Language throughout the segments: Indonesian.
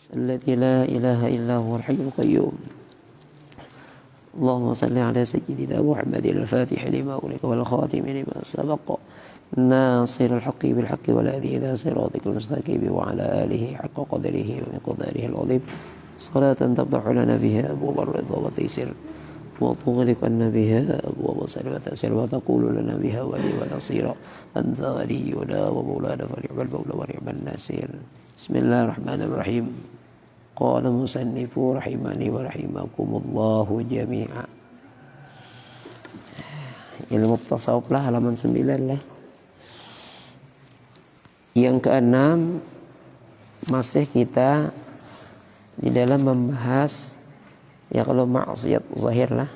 الذي لا إله إلا هو الحي القيوم. اللهم صل على سيدنا محمد الفاتح لما أغلق والخاتم لما سبق ناصر الحق بالحق والهادي إلى صراطك المستقيم وعلى آله حق قدره ومقداره العظيم صلاة تفتح لنا بها أبواب الرضا والتيسير وتغلق لنا بها أبواب السر والتأسير وتقول لنا بها ولي ونصيرا أنت ولينا ومولانا فنعم المولى ونعم النصير. بسم الله الرحمن الرحيم. قال المصنف رحمني ورحمكم الله جميعا. Ilmu tasawuf lah, halaman 9 lah. Yang keenam, masih kita di dalam membahas ya kalau maksiat zahir lah.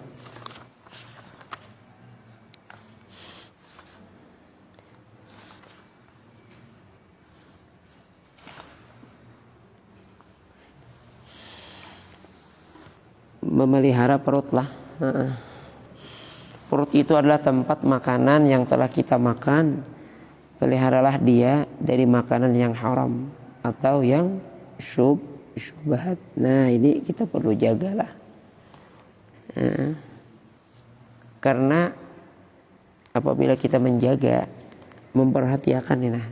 Memelihara perut lah. Perut itu adalah tempat makanan yang telah kita makan. Peliharalah dia dari makanan yang haram atau yang syubhat. Nah, ini kita perlu jagalah. Karena apabila kita menjaga, memperhatikan ini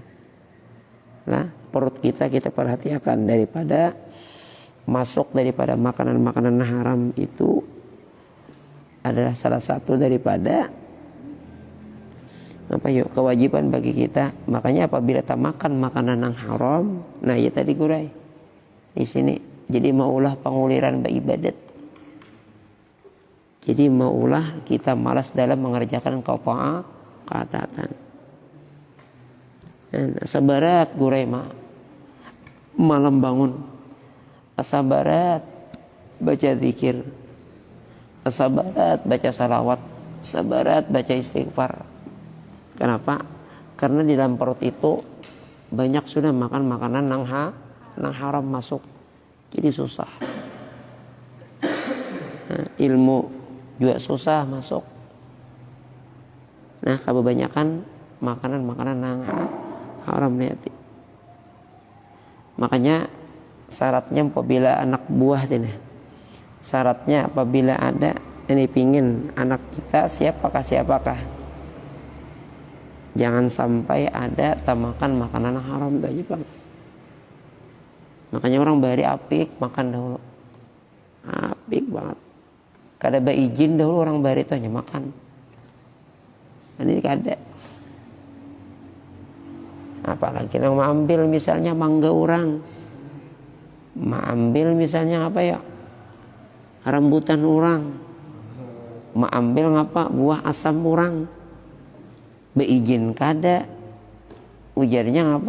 nah, perut kita perhatikan daripada masuk daripada makanan-makanan haram itu adalah salah satu daripada kewajiban bagi kita. Makanya apabila kita makan makanan yang haram, nah ya tadi gurai di sini. Jadi maulah penguliran ibadat. Jadi maulah kita malas dalam mengerjakan ketaatan. Dan sabarat gurai malam bangun, sabarat baca zikir, sabarat baca salawat, sabarat baca istighfar. Kenapa? Karena di dalam perut itu banyak sudah makan makanan yang haram masuk. Jadi susah. Nah, ilmu juga susah masuk. Nah, kebanyakan makanan yang haram nih. Makanya syaratnya apabila anak buah ini, syaratnya apabila ada ini pingin anak kita siapakah, jangan sampai ada makan makanan haram itu aja Bang. Makanya orang bari apik makan dahulu, apik banget. Kada izin dahulu orang bari itu hanya makan. Ini kada. Apalagi yang mengambil misalnya mangga orang, mengambil misalnya rambutan orang, mengambil buah asam orang. Beizin kada, ujarnya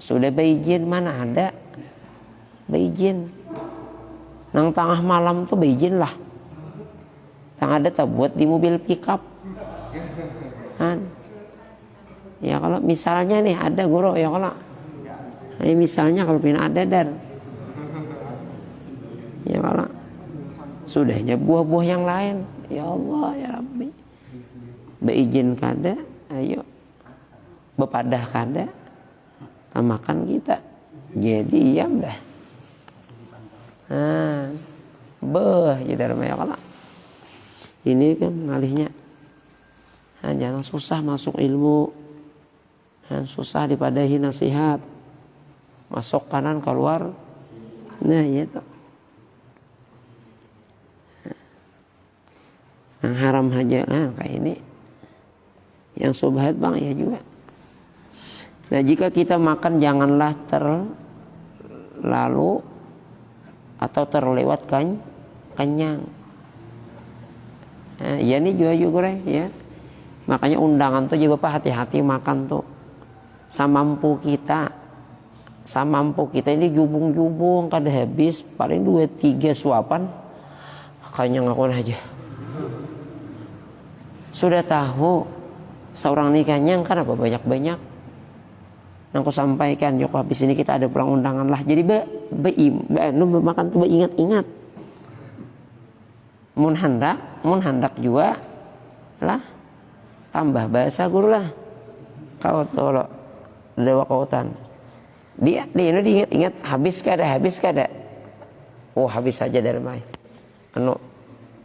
sudah beizin, mana ada beizin. Nang tengah malam tuh beizin lah. Tang ada tak buat di mobil pickup kan. Ya kalau misalnya nih ada guru ya kalau ini misalnya kalau pin ada dar ya kalau sudahnya buah-buah yang lain ya Allah ya Rabbi beizin kada. Ayo bepadah kada makan kita jadi iam dah gitu namanya kalau ini kan mengalihnya jangan susah masuk ilmu, susah dipadahi nasihat, masuk kanan keluar, nah itu yang haram aja kayak ini. Yang subhat Bang ya juga. Nah jika kita makan janganlah terlalu atau terlewat kenyang. Nah, ya ini juga ya. Makanya undangan tuh juga Bapak hati-hati makan tuh. Samampu kita ini jubung-jubung kada habis paling 2-3 suapan. Makanya ngakuin aja. Sudah tahu seorang nikahnya kan apa banyak-banyak. Nangku sampaikan yuk habis ini kita ada pulang undangan lah. Jadi makan tuh ingat-ingat. Mun hendak juga lah tambah bahasa guru lah. Kau tolok dewa kautan. Dia ini diingat-ingat habis kada Oh habis saja dari mai.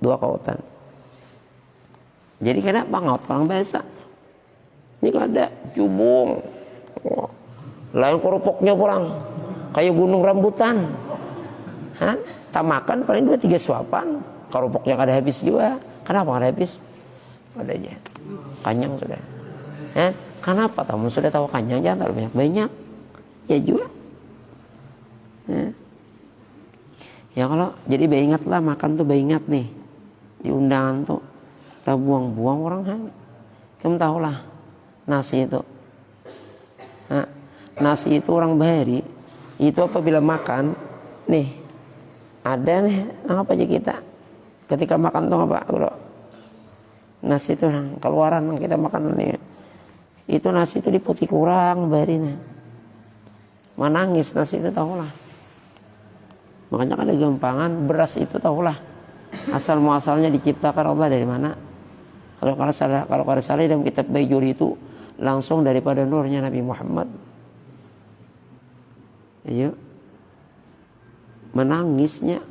Dua kautan. Jadi kenapa ngaut orang biasa? Ini kan ada jubung. Oh, lain kerupuknya pulang. Kayak gunung rambutan. Hah? Tak makan paling 2-3 suapan. Kerupuknya kada habis juga. Kenapa kada habis? Ada aja. Kanyang sudah. Kenapa? Kamu sudah tahu kanyang jangan terlalu banyak-banyak. Ya juga. Ya kalau jadi ingatlah makan tuh ingat nih. Di undangan tuh kita buang-buang orang kamu tahulah nasi itu nasi itu orang Bahari itu apabila makan nih ada nih apa aja kita ketika makan tuh apa bro nasi itu keluaran kita makan nih itu nasi itu diputih kurang Bahari nih menangis nasi itu tahulah makanya kan ada gempangan beras itu tahulah asal muasalnya diciptakan Allah dari mana. Kalau kada salah dalam kitab Baijuri itu langsung daripada nurnya Nabi Muhammad. Ayo. Menangisnya.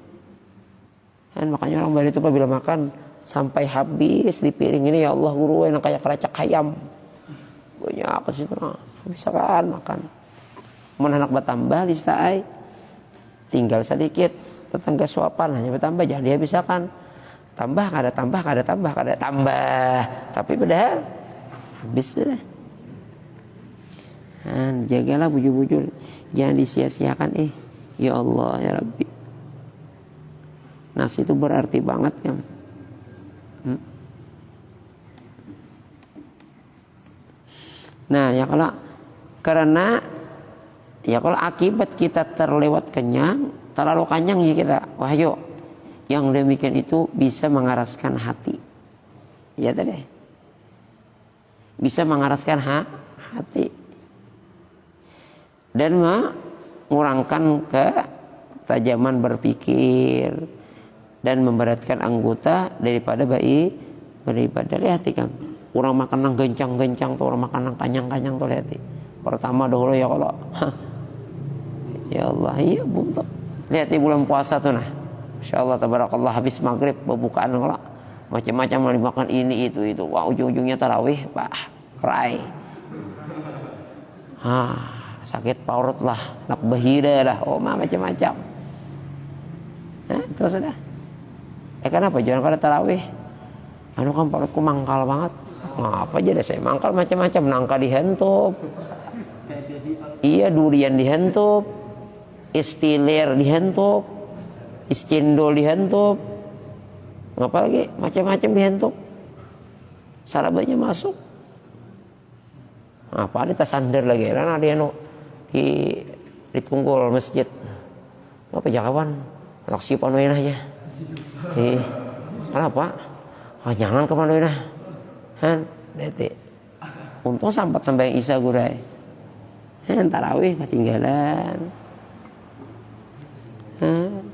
Kan makanya orang Bali itu apabila makan sampai habis di piring ini ya Allah guru yang kayak keracak ayam. Banyak ke situ. Bisa kan makan. Mun anak bertambah listai. Tinggal sedikit tetangga suapan hanya bertambah jangan dihabiskan. Tambah, tapi padahal habis sudah. Jagalah bujur-bujur, jangan disia-siakan. Ya Allah ya Rabbi, nasi itu berarti banget kan. Nah ya kalau akibat kita terlewat kenyang, terlalu kenyang ya kita, wahyu. Yang demikian itu bisa mengaraskan hati. Ya tadi. Bisa mengaraskan hati. Dan mengurangkan ketajaman berpikir dan memberatkan anggota daripada beribadah. Lihat kan. Orang makan nang gencang-gencang tuh, orang makan nang kanyang-kanyang tuh lihat. Pertama dahulu ya kalau ya Allah, iya buntu. Lihat di bulan puasa tuh nah. Insyaallah tabarakallah habis maghrib pembukaan kalau macam-macam mau dimakan ini itu wah ujung-ujungnya tarawih pak rai sakit paurut lah nak bahira lah macam-macam terus sudah kenapa jangan kada tarawih kan paurutku mangkal banget ngapa aja deh saya mangkal macam-macam nangka dihentup iya durian dihentup istilir dihentup iscendol dihentup ngapa lagi macam-macam dihentup sarabanya masuk apa ada tasandar lagi karena ada yang di tunggul masjid apa jakawan anak siapa noinahnya kenapa jangan ke manoinah detik untung sampai sampai isya gurai tarawih ketinggalan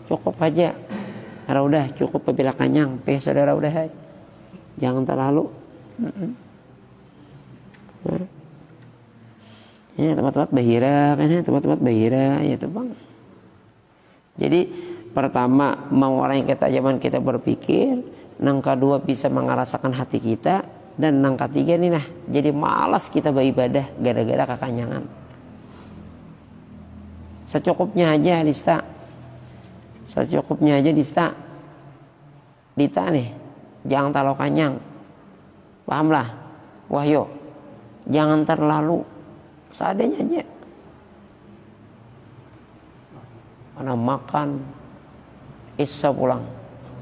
cukup aja udah cukup apabila kenyang saudara udah jangan terlalu ya tempat-tempat bahira kan tempat-tempat bahira ya tuh bang jadi pertama mau orang yang ketajaman kita berpikir nang kedua bisa mengarahkan hati kita dan nang ketiga nih nah jadi malas kita beribadah gara-gara kekanyangan secukupnya aja Dita nih jangan terlalu kanyang pahamlah wahyu jangan terlalu seadanya aja mana makan isya pulang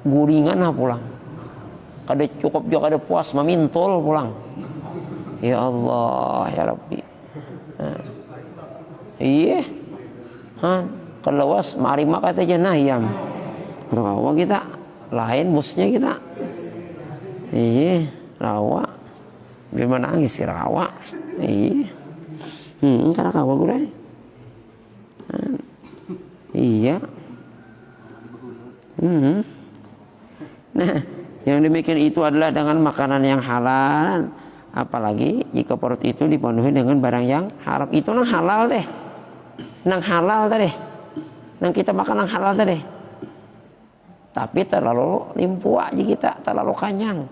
guringan pulang kada cukup juga kada puas memintul pulang ya Allah ya Rabbi iya kelawas mari makan aja nayam rawa kita lain bosnya kita iya rawa bagaimana nangis rawa iya karena kawa gue iya nah yang demikian itu adalah dengan makanan yang halal apalagi jika perut itu dipenuhi dengan barang yang haram itu nang halal deh nang halal tadi nang kita makan nang halal tadi tapi terlalu limpua aja kita, terlalu kanyang.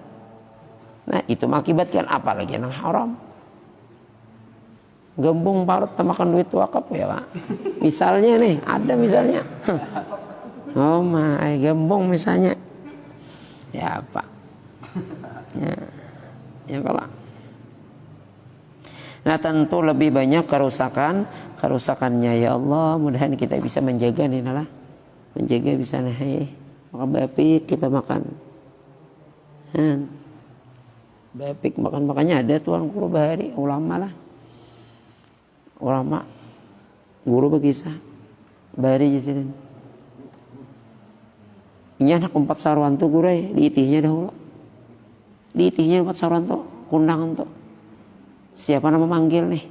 Nah itu mengakibatkan apalagi yang haram. Gembung parut makan duit wakaf ya Pak. Misalnya nih, ada misalnya. Oh my, gembong misalnya. Ya Pak. Ya kalau. Nah tentu lebih banyak kerusakannya ya Allah. Mudah-mudahan kita bisa menjaga nih lah. Menjaga bisa nih. Maka bapik kita makan. Bapik makan-makannya ada tuan guru bahari ulama lah. Ulama guru berkisah bahari di sini. Ini anak 4 sarwan tuh gurai diitihnya dahulu. Diitihnya 4 sarwan tuh kundangan tuh. Siapa nama manggil nih?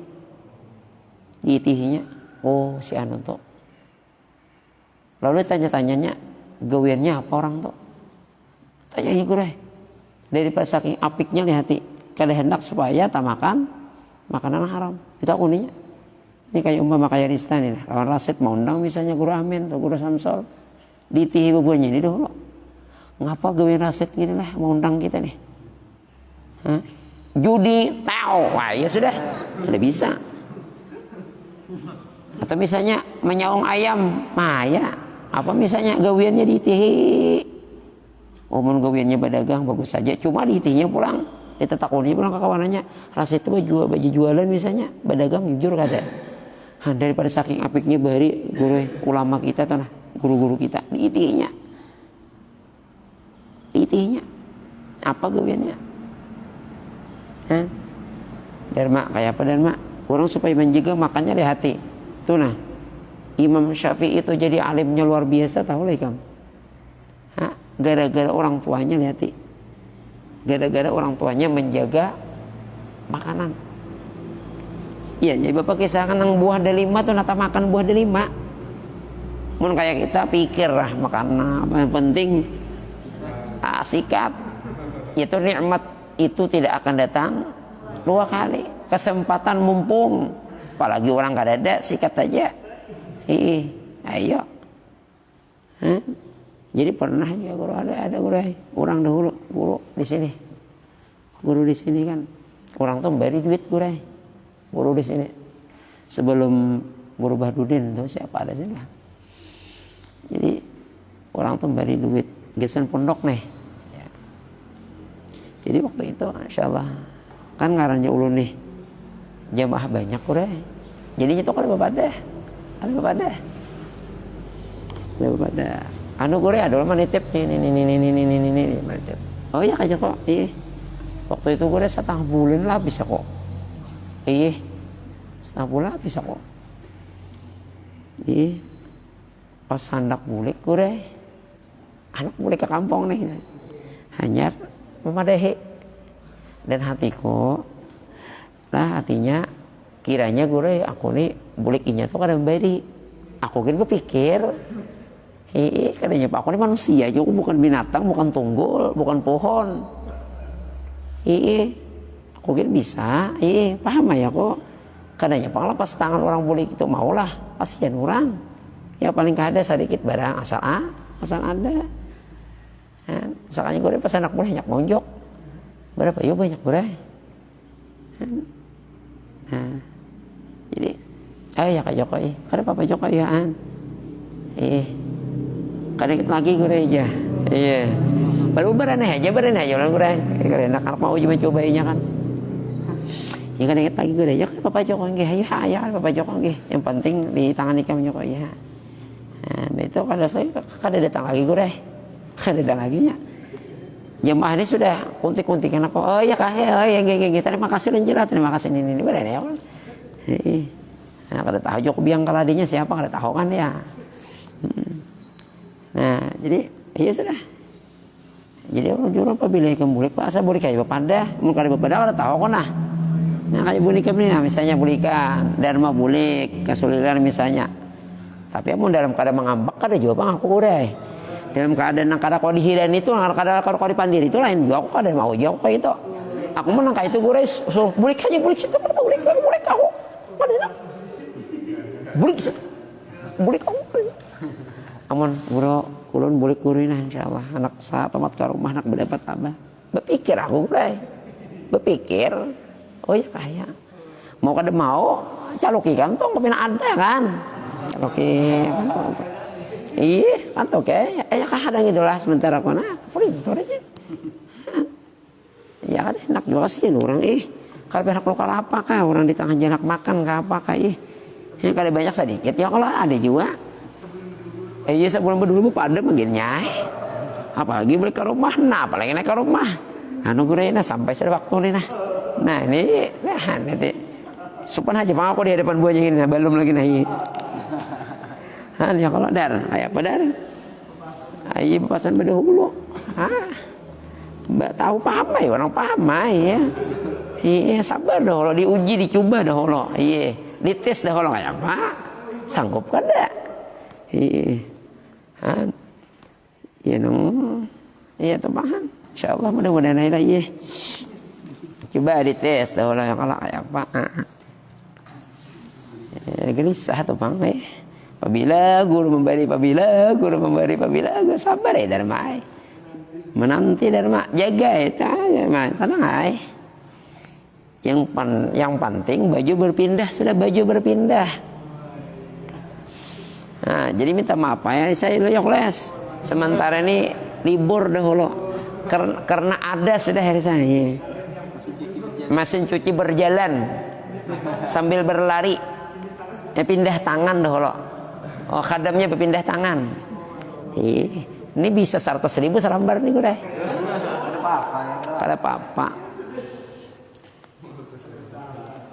Diitihnya. Oh si anu tuh. Lalu tanya-tanyanya gawiannya apa orang tuh? Tanyanya gurai. Daripada saking apiknya lihati. Kada hendak supaya tak makan makanan haram. Itu kuninya. Ini kayak umpama kayak Rista nih, lawan Rasid mau undang misalnya Guru Amin atau Guru Samsul, ditihi bebuanya ini dulu. Ngapa gawe Rasid gini lah mau undang kita nih? Judi tahu, wah ya sudah, udah bisa. Atau misalnya menyaung ayam, ya. Apa misalnya gawiannya ditihi? Omong gawiannya berdagang bagus saja, cuma ditihinya pulang, ditetakuninya pulang ke kawanannya. Rasid itu baju jualan misalnya, berdagang jujur kada. Daripada saking apiknya bari guru ulama kita tuh nah, guru-guru kita diitihnya apa gawiannya Dharma kayak apa Dharma orang supaya menjaga makannya di hati tuh nah Imam Syafi'i itu jadi alimnya luar biasa tahu lah kamu gara-gara orang tuanya lihat gara-gara orang tuanya menjaga makanan. Iya, jadi bapak kisahkan yang buah delima tuh nata makan buah delima. Mun kayak kita pikir lah makan apa yang penting sikat. Itu nikmat itu tidak akan datang 2 kali. Kesempatan mumpung, apalagi orang kada ada sikat aja. Ayo. Jadi pernah ya guru ada guru orang dahulu guru di sini. Guru di sini kan orang tuh beri duit guru di sini sebelum Guru Bahdudin tuh siapa ada sini lah. Jadi orang tuh beri duit gesen pondok nih ya. Jadi waktu itu insyaallah kan ngarannya ulun nih jamaah banyak kurai jadi itu kan ada anu kurai ada lama nitip ini oh ya aja kok waktu itu kurai 1,5 bulan lah bisa kok 1,5 bulan bisa kok pas sandak bulik kurai anak bulik ke kampung nih hanya memadahi dan hatiku lah hatinya kiranya gue aku nih bulik inya tuh kadang beri aku kan berpikir kadangnya pak aku ini manusia juga bukan binatang bukan tunggul bukan pohon aku kan bisa paham ya kok kadangnya pak pas tangan orang bulik itu maulah kasihan orang ya paling kada sedikit barang asal ada misalnya gue pas anak boleh banyak monjok berapa yuk banyak berai jadi ya kak Jokowi kada Papa Jokowi ya kada ikut lagi gue aja baru beraneh aja orang gue karena anak mau coba nya kan ya kada ikut lagi gue aja kan Papa Jokowi ayo kan Papa Jokowi yang penting di tangan ikam Jokowi ya itu kada saya kada datang lagi gue kada datang lagi nya jemaah ini sudah kuntik-kuntikan aku oh ya kak terima kasih lanjut terima kasih ini berani ya kan nah kada tahu jok biang kaladinya siapa kada tahu kan ya nah jadi ya sudah jadi orang juru apabila ikan bulik pak asa bulik kayak bapada mun kada bapada kada tahu kan nah kayak bulik ini nah misalnya bulikan dharma bulik kasuliran misalnya tapi mun dalam keadaan mengambak kada jawab aku udah dalam keadaan yang kada kau dihiran itu kada kau dipandiri itu lain juga aku kada mau jawab kayak itu aku menang kayak itu gue suruh bulik aja bulik situ bulik aku mana bulik aku amun guru ulun boleh kurina insyaallah anak sa tomat ke rumah anak berdapat apa berpikir aku deh berpikir oh ya kaya mau kada mau caloki kantong kepina ada kan caloki kantong iya kantong kayak ya kadang itulah sementara aku nah printer aja ya kan enak juga sih orang kalau pihak lokal apa kah orang di tengah jalan makan kah apa kah yang kada banyak sedikit ya kalau ada juga iya sebulan berdulu pada manggilnya apalagi beli ke rumah nah apalagi naik ke rumah anu gurena sampai sudah waktu nih nah ini nah nanti supan aja bang aku di hadapan buahnya ini nah belum lagi nah ya kalau dar kayak apa dar ayo pasan berdahulu tahu paham ya orang paham ya iya sabar dah kalau diuji dicoba dah kalau iya dites dah kalau kayak apa sanggup kan dah iya ya nong iya tuh paham insyaallah mudah-mudahan aja ya coba dites dah kalau kayak apa gelisah tuh bang apabila guru memberi apabila guru sabar ya dharma menanti dharma jaga ya tenang ay yang penting baju berpindah sudah baju berpindah nah jadi minta maaf ya saya loyok les sementara ini libur dahulu karena ada sudah hari saya mesin cuci berjalan sambil berlari pindah tangan dahulu oh khadamnya berpindah tangan ini bisa 100.000 serambar nih gue deh kada apa-apa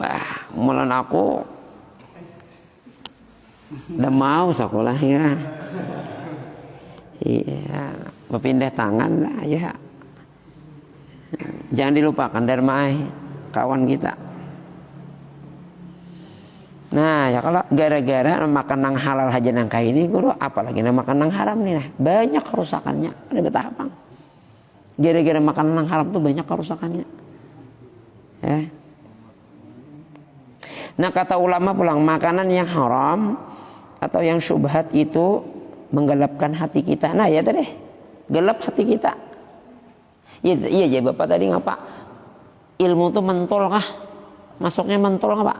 wah mulan aku udah mau sekolah ya iya berpindah tangan lah ya jangan dilupakan dharma kawan kita nah ya kalau gara-gara makan nang halal aja nang kayak ini guru apalagi makan nang haram nih nah banyak kerusakannya ada betapa gara-gara makan nang haram tuh banyak kerusakannya ya nah kata ulama pulang makanan yang haram atau yang syubhat itu menggelapkan hati kita nah ya tadi gelap hati kita iya bapak tadi ngapa ilmu tuh mentol kah masuknya mentol nggak pak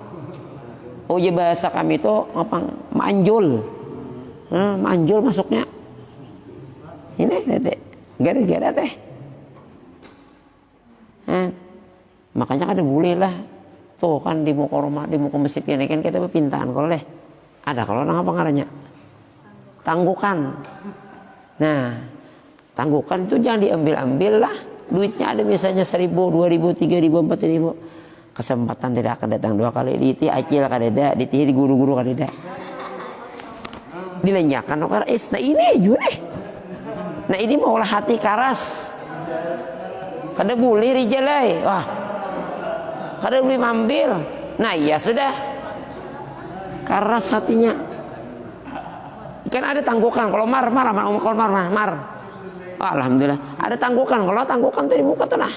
oh ya bahasa kami itu apa manjul manjul masuknya ini teh gara-gara teh makanya kada boleh lah tuh kan di muka rumah di muka masjid ini kan kita berpintaan kalau deh ada kalau nang apa ngarannya tanggukan nah tanggukan itu jangan diambil-ambil lah duitnya ada misalnya 1.000 2.000 3.000 4.000 kesempatan tidak akan datang 2 kali di acil kadeda di guru-guru kadeda dilenyakan nah ini juga nih nah ini maulah hati karas kada boleh rijalai wah kada boleh mambil nah iya sudah karas hatinya kan ada tanggukan kalau mar alhamdulillah ada tanggukan kalau tanggukan tuh di muka tuh nah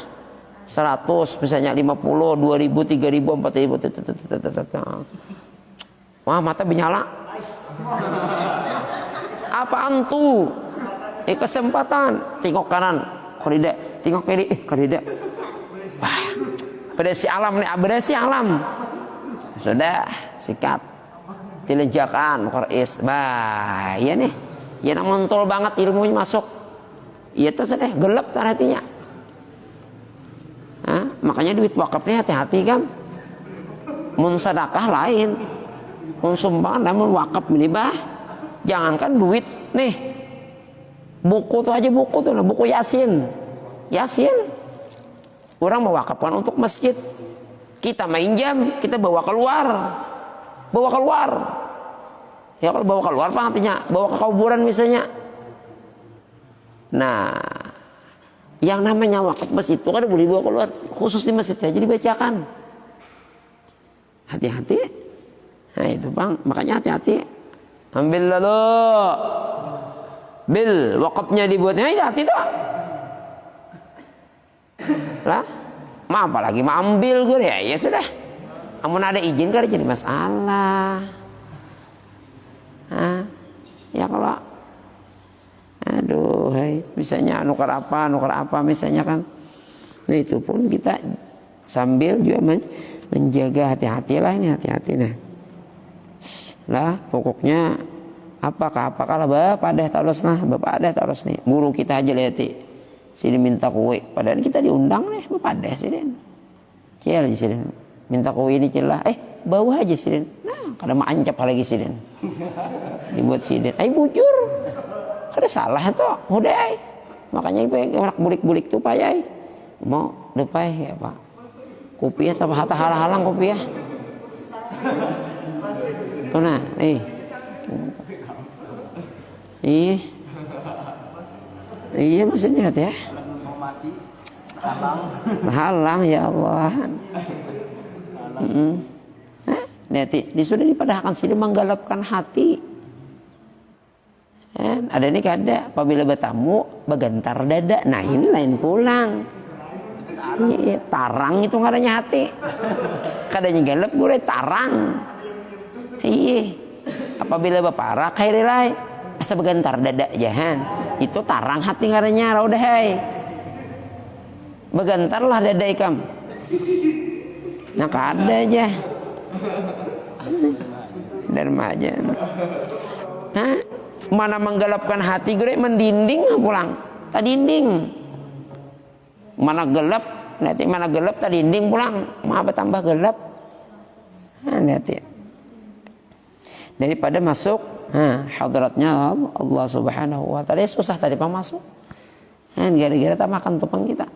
100 misalnya 50 2.000 3.000 4.000 wah mata bernyala apaan tuh kesempatan tengok kanan korida tengok kiri korida wah pada si alam nih abada si alam sudah sikat dilejakan koris bah iya nih ya montol banget ilmunya masuk iya tuh sudah gelap tar hatinya makanya duit wakafnya hati-hati kan mun sedekah lain mun sumbangan namun wakaf ini bah jangankan duit nih buku tuh aja buku tuh nah buku yasin orang mewakafkan untuk masjid kita minjam kita bawa keluar ya kalau bawa keluar apa artinya bawa ke kuburan misalnya nah yang namanya wakaf masjid itu kan boleh bawa keluar khusus di masjid aja dibacakan hati-hati nah itu bang makanya hati-hati ambil lalu bil wakafnya dibuatnya hati tuh lah ma apalagi mau ambil gue ya sudah amun ada izin kan jadi masalah ya kalau Aduh, misalnya nukar apa misalnya kan. Nah itu pun kita sambil juga menjaga hati-hati lah ini, hati-hati lah pokoknya apakah lah bapak ada terus nih guru kita aja lihat sini minta kue padahal kita diundang nih bapak ada sini cil sini minta kue ini celah bawa aja sini nah kada mau ancap lagi sini dibuat sini bujur kada salah tuh udah makanya anak bulik-bulik tuh payah mau depai ya pak kopi ya sama hata halang kopi ya tuh nah iya maksudnya ya halang ya Allah lihat sudah dipadahkan sini menggalapkan hati ada ini kada apabila bertamu bagantar dada nah ini lain pulang tarang itu ngaranya hati kadanya galap gue tarang apabila baparah kairilai asa begantar dada jahan itu tarang hati ngaranya udah begantarlah dada ikam nah kada aja dharma aja mana menggelapkan hati gue mendinding pulang tak dinding mana gelap nanti mana gelap tak dinding pulang mau tambah gelap nanti daripada masuk hadratnya Allah Subhanahu wa taala susah tadi masuk gara-gara tak makan tupang kita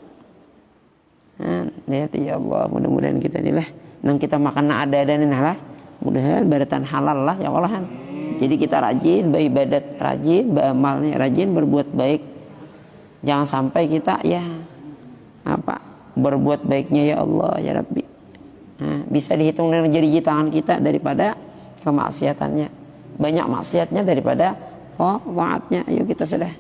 lihat ya Allah mudah-mudahan kita inilah nang kita makan ada nih lah mudah-mudahan baratan halal lah ya Allah jadi kita rajin beribadat rajin beramalnya rajin berbuat baik jangan sampai kita berbuat baiknya ya Allah ya Rabbi bisa dihitung dengan jari tangan kita daripada kemaksiatannya banyak maksiatnya daripada taatnya ayo kita sudah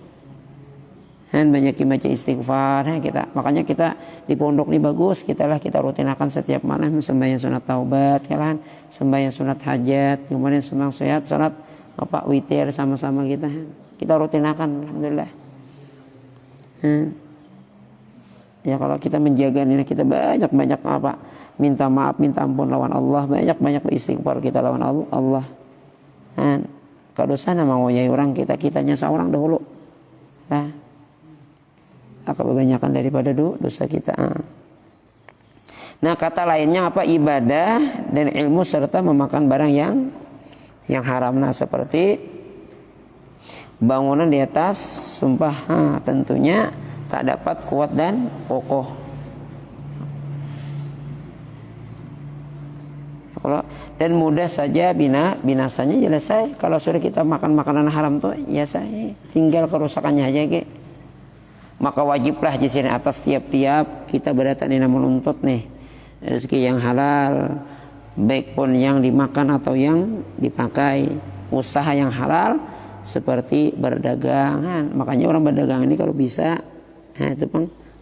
banyak baca istighfar kita makanya kita di pondok ini bagus kita rutinakan setiap malam sembahyang sunat taubat kan sembahyang sunat hajat kemudian sembahyang sunat witir sama-sama kita rutinakan alhamdulillah ya kalau kita menjaga ini kita banyak minta maaf minta ampun lawan Allah banyak beristighfar kita lawan Allah kalau dosa nama ngoyai orang kitanya seorang dahulu kebanyakan daripada dosa kita nah kata lainnya ibadah dan ilmu serta memakan barang yang haram seperti bangunan di atas sumpah tentunya tak dapat kuat dan kokoh dan mudah saja binasanya selesai kalau sudah kita makan makanan haram tuh ya saya tinggal kerusakannya aja maka wajiblah di sini atas tiap-tiap kita berdatang ini menuntut rezeki yang halal baik pun yang dimakan atau yang dipakai usaha yang halal seperti berdagang makanya orang berdagang ini kalau bisa itu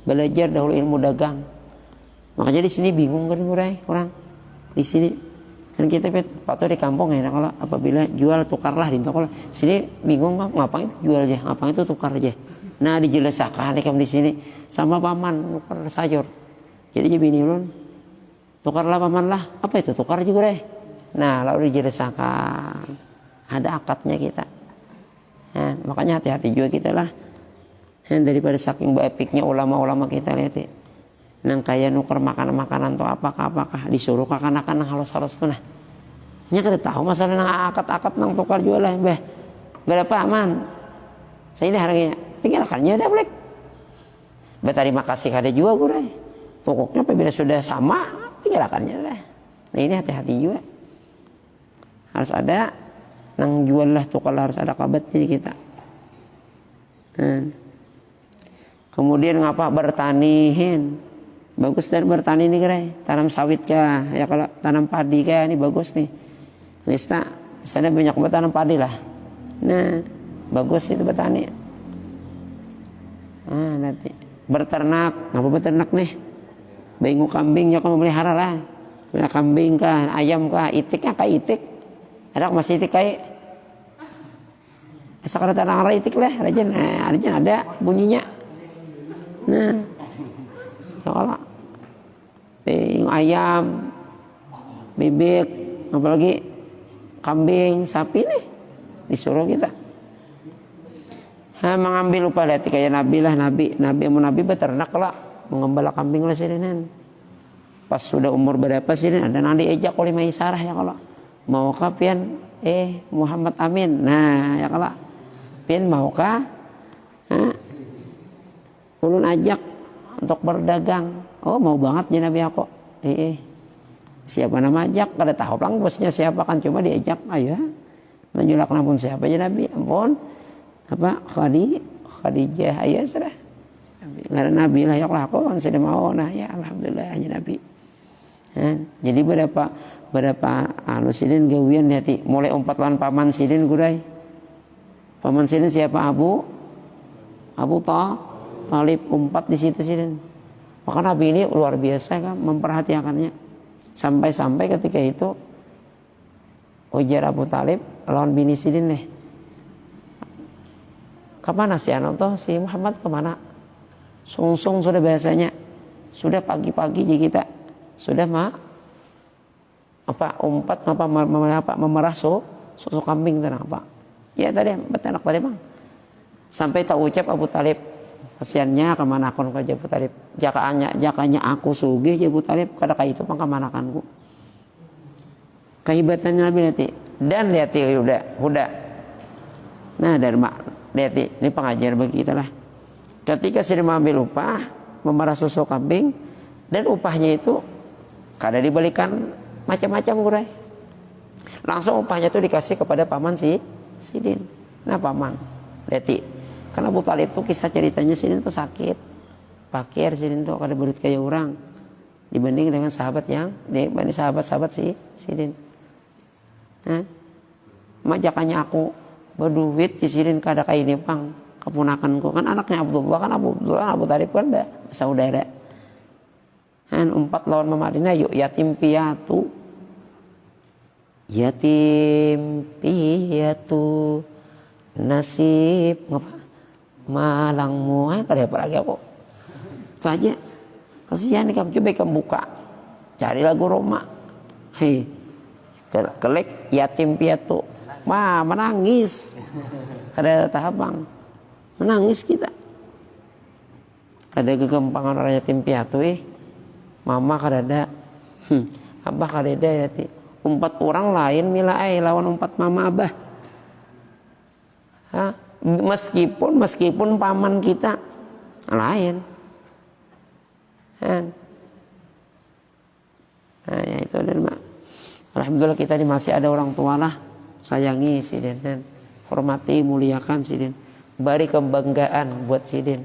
belajar dahulu ilmu dagang makanya di sini bingung kan orang di sini kan kita patut di kampung kalau apabila jual tukarlah di toko sini bingung ngapain itu jual aja ngapain itu tukar aja nah dijelaskan di sini sama paman tukar sayur jadi bini ulun tukarlah paman lah apa itu tukar juga nah lalu dijelaskan ada akadnya kita makanya hati-hati juga kita lah daripada saking bapiknya ulama-ulama kita lihat nang kaya nuker makanan-makanan tuh apakah disuruh kakan-kakan nang halus-halus tuh nya kada tahu masalah nang akad-akad nang tukar jual lah berapa aman saya ini harganya tinggalkannya ada boleh berterima kasih kada juga gue pokoknya apabila sudah sama tinggalkannya lah nah ini hati-hati juga harus ada nang jual lah tukar harus ada kabatnya kita kemudian bertanihin bagus dan bertani nih kira tanam sawit kah ya kalau tanam padi kah ini bagus nih lista sana banyak tanam padi lah nah bagus itu bertani nanti berternak apa beternak nih bayi kambing ya kamu melihara lah punya kambing kah ayam kah itiknya kayak itik ada masih itik kayak Sekarang tanah raitik lah, rajin ada bunyinya. Nah, kalau ayam, bebek, apalagi kambing, sapi nih disuruh kita. Mengambil upah lihat kayak nabi beternak lah, mengembala kambing lah sini. Pas sudah umur berapa sih ada nanti ejak oleh Maisarah ya kalau mau pian Muhammad Amin. Nah ya kalau pian maukah ulun ajak untuk berdagang. Oh mau banget ya Nabi aku. Siapa nama ajak? Kada tahu lang bosnya siapa kan cuma diajak ayo. Menjulak namun siapa ya Nabi? Ampun apa Khadijah ayo sudah. Karena Nabi lah ya aku kan sudah mau nah ya alhamdulillah ya Nabi. Jadi berapa sidin gawian hati mulai umpat lawan paman sidin gurai. Paman sidin siapa Abu Talib umpat di situ sidin. Maka Nabi ini luar biasa kan memperhatikannya. Sampai ketika itu ujar Abu Talib lawan bini sidin deh. Kemana si anak toh si Muhammad kemana? Sungsung sudah biasanya. Sudah pagi-pagi kita sudah umpat memerah susu kambing tenang apa? Ya tadi betenak tadi bang. Sampai tak ucap Abu Talib kasiannya kemana kon ke Abu Talib. Jakanya aku sugih Abu Talib kada kayak itu pang kemanakanku. Kehebatannya Nabi nanti dan lihat udah. Nah dari lihat ini pengajar bagi kita lah. Ketika sudah mengambil upah memerah susu kambing dan upahnya itu kada dibalikan macam-macam gurai. Langsung upahnya itu dikasih kepada paman sidin. Nah paman, lihat karena Abu Talib itu kisah ceritanya sidin itu sakit, pakir sidin itu kada berut kayak orang dibanding dengan dibanding sahabat-sahabat sidin. Majakannya aku berduit di sidin kada kayak ini pang keponakanku kan anaknya Abdullah kan Abu Talib kan ada saudara. Umpat lawan Madinah yuk yatim piatu nasib ngapa malangmu kada apa lagi aku itu aja kasihan kamu coba kamu buka cari lagu Roma kelek yatim piatu menangis kada tahabang menangis kita kada kegempangan orang yatim piatu mama kadada abah kadada ya umpat orang lain mila lawan umpat mama abah. Meskipun paman kita lain. Nah ya itu dan alhamdulillah kita ini masih ada orang tua lah sayangi sidin dan hormati muliakan sidin. Beri kebanggaan buat sidin.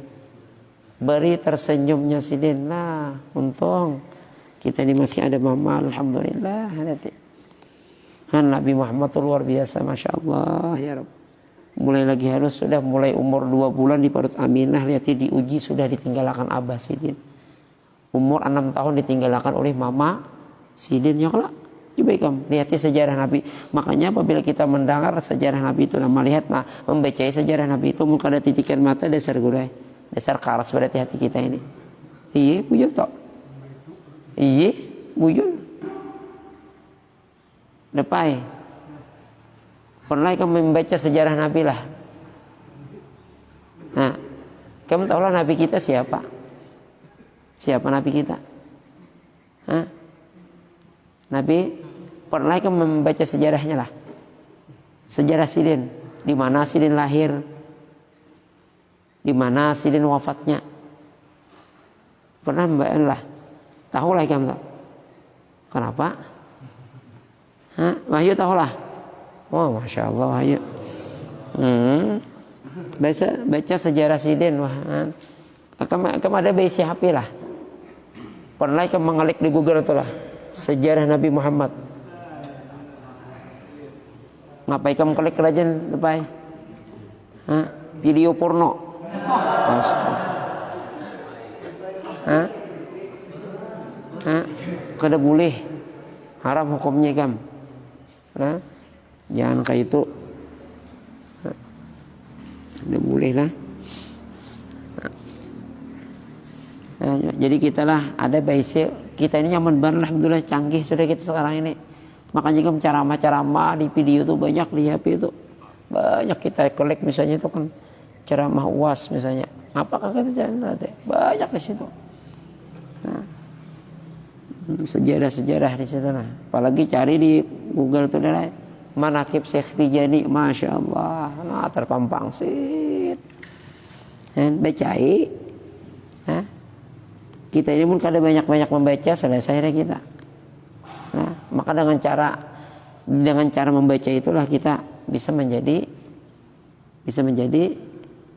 Beri tersenyumnya sidin lah untung kita ini masih ada mama alhamdulillah. Nabi Muhammad luar biasa masya Allah ya Rabb. Mulai lagi harus sudah mulai umur 2 bulan di perut Aminah lihat diuji sudah ditinggalkan abah sidin. Umur 6 tahun ditinggalkan oleh mama sidin ya kalau coba kamu lihat sejarah Nabi. Makanya apabila kita mendengar sejarah Nabi itu melihat membaca sejarah Nabi itu muka ada titikan mata dasar gurai. Dasar karas berarti hati kita ini. Iya, bujur tok. Iya, bujur. Depai. Pernah kamu membaca sejarah Nabi lah. Nah, kamu tahu lah Nabi kita siapa? Siapa Nabi kita? Nabi pernah kamu membaca sejarahnya lah. Sejarah sidin. Di mana sidin lahir? Di mana sidin wafatnya? Pernah membaca lah. Tahu lah kamu tahu. Kenapa? Wahyu tahu lah. Oh masya Allah Wahyu. Baca sejarah sidin. Kamu ada besi HP lah. Pernah kamu mengelik di Google itu lah. Sejarah Nabi Muhammad. Ngapain kamu klik rajin lepai? Video porno. Kada boleh. Haram hukumnya kam. Jangan kayak itu. Udah boleh lah. Jadi kita lah ada basic, kita ini nyaman banget, alhamdulillah canggih sudah kita sekarang ini. Makanya juga ceramah-ceramah di video tuh banyak, di HP itu banyak kita klik misalnya itu kan ceramah UAS misalnya. Apakah kita jangan banyak di situ. Nah, sejarah-sejarah di situ nah. Apalagi cari di Google tuh ada Manaqib Syekh Tijani, masya Allah, nah terpampang sih. Dan bacai, nah, kita ini pun kadang banyak-banyak membaca selesai deh kita. Nah, maka dengan cara membaca itulah kita bisa menjadi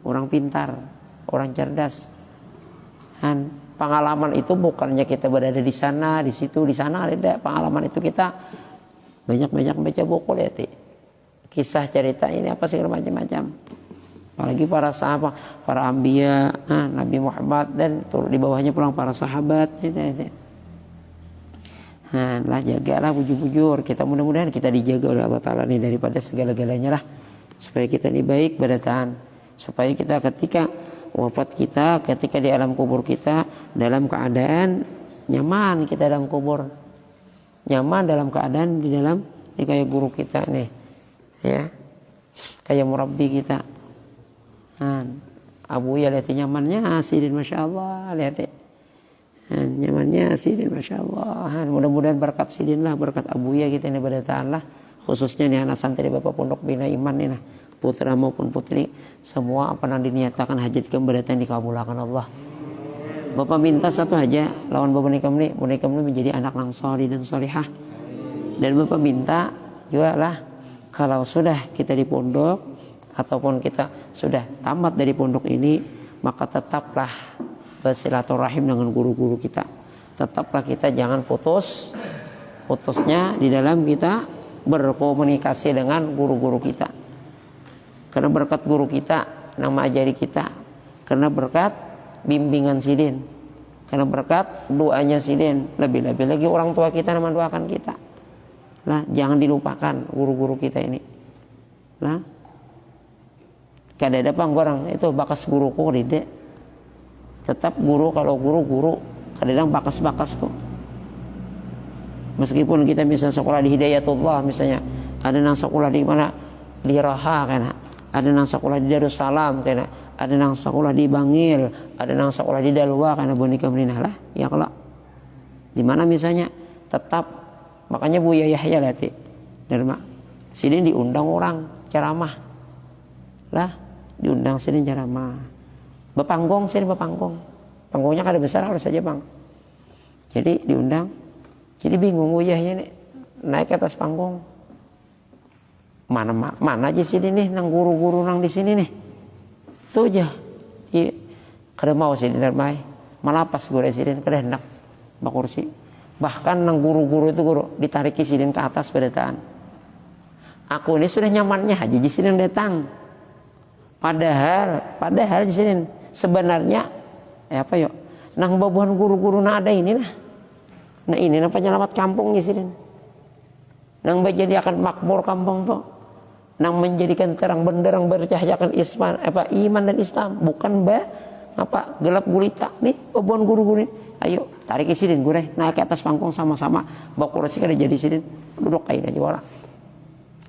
orang pintar, orang cerdas. Dan pengalaman itu bukannya kita berada di sana, di situ, di sana ada. Pengalaman itu kita banyak-banyak baca buku lihat kisah cerita ini apa segala macam-macam. Apalagi para sahabat, para anbiya, Nabi Muhammad dan di bawahnya pulang para sahabat. Nah, lah jagalah bujur-bujur. Kita mudah-mudahan kita dijaga oleh Allah Taala nih daripada segala-galanya lah. Supaya kita ini baik berdatahan. Supaya kita ketika wafat kita, ketika di alam kubur kita dalam keadaan nyaman kita dalam kubur. Nyaman dalam keadaan di dalam ini kayak guru kita nih. Ya. Kayak murabbi kita. Abu ya lihat nyamannya asidin masya Allah lihat nyamannya asidin masya Allah. Mudah-mudahan berkat sidin lah, berkat Abu ya kita ini berdatahan lah, khususnya nih anak santri Bapak Pondok Bina Iman nih nah, putra maupun putri semua apa yang dinyatakan hajat keberatan dikabulkan Allah. Bapak minta satu aja lawan Bapak nikam ini menjadi anak yang soleh dan solihah. Dan Bapak minta juga lah kalau sudah kita di pondok ataupun kita sudah tamat dari pondok ini, maka tetaplah bersilaturahim dengan guru-guru kita. Tetaplah kita jangan putusnya di dalam kita berkomunikasi dengan guru-guru kita. Karena berkat guru kita, nama ajari kita. Karena berkat bimbingan sidin. Karena berkat doanya sidin. Lebih-lebih lagi orang tua kita yang mendoakan kita. Lah, jangan dilupakan guru-guru kita ini. Lah, kada ada orang itu bakas guruku dede. Tetap guru kalau guru kadang bakas-bakas tuh. Meskipun kita bisa sekolah di Hidayatullah misalnya, ada yang sekolah di mana di Raha kana, ada yang sekolah di Darussalam kana, ada yang sekolah di Bangil, ada yang sekolah di Dalwa kana bonika menina lah. Ya kalau di mana misalnya tetap makanya Buya Yahya lati Dharma. Sini diundang orang ceramah. Lah diundang sini ceramah. Bepanggong sini bepanggong. Panggungnya kada besar harus saja bang. Jadi diundang. Jadi bingung Yahya nih naik ke atas panggung. Mana aja sini nih nang guru-guru nang di sini nih. Tuh aja. Kada mau sini Dharma. Malapas gue sini kada hendak bakursi. Bahkan nang guru-guru itu guru ditariki sini ke atas berdataan. Aku ini sudah nyamannya aja di sini datang. Padahal di sini sebenarnya apa yuk? Nang babuhan guru-guru nah ada ini nah. Nah ini nah penyelamat kampung di sini. Nang menjadikan makmur kampung tuh. Nang menjadikan terang benderang bercahayakan iman dan Islam, bukan gelap gulita nih babuhan guru-guru ini. Ayo tarik ke sini gue naik ke atas panggung sama-sama. Bawa kursi kada jadi sini. Duduk kain aja orang.